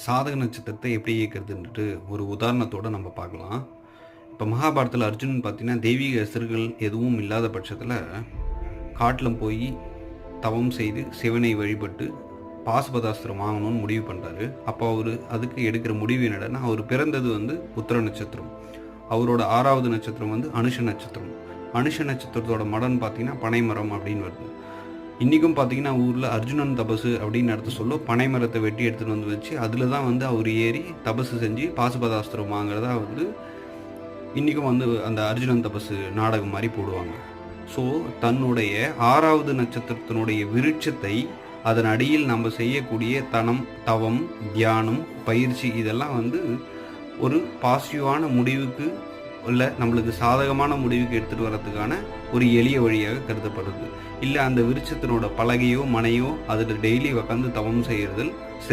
சாதக நட்சத்திரத்தை எப்படி இயக்கிறதுன்ட்டு ஒரு உதாரணத்தோட நம்ம பார்க்கலாம். இப்போ மகாபாரதத்தில் அர்ஜுனன் பார்த்தீங்கன்னா, தெய்வீக எசர்கள் எதுவும் இல்லாத பட்சத்தில் காட்டில் போய் தவம் செய்து சிவனை வழிபட்டு பாசுபதாஸ்திரம் வாங்கணும்னு முடிவு பண்ணுறாரு. அப்போ அவர் அதுக்கு எடுக்கிற முடிவு என்னடனா, அவர் பிறந்தது உத்திர நட்சத்திரம். அவரோட 6வது நட்சத்திரம் அனுஷ நட்சத்திரம். அனுஷ நட்சத்திரத்தோட மடன் பார்த்தீங்கன்னா பனைமரம் அப்படின்னு வருது. இன்றைக்கும் பார்த்தீங்கன்னா ஊரில் அர்ஜுனன் தபசு அப்படின்னு நடத்த சொல்ல பனை மரத்தை வெட்டி எடுத்துகிட்டு வச்சு அதில் தான் அவர் ஏறி தபசு செஞ்சு பாசுபதாஸ்திரம் வாங்குறதா இன்றைக்கும் அந்த அர்ஜுனன் தபசு நாடகம் மாதிரி போடுவாங்க. ஸோ தன்னுடைய 6வது நட்சத்திரத்தினுடைய விருட்சத்தை அதன் அடியில் நம்ம செய்யக்கூடிய தவம், தியானம், பயிற்சி இதெல்லாம் ஒரு பாசிட்டிவான முடிவுக்கு இல்லை நம்மளுக்கு சாதகமான முடிவுக்கு எடுத்துகிட்டு வர்றதுக்கான ஒரு எளிய வழியாக கருதப்படுது. இல்லை அந்த விருட்சத்தினோட பலகையோ மனையோ அதில் டெய்லி உட்காந்து தவம் செய்கிறதில் சிறப்பு.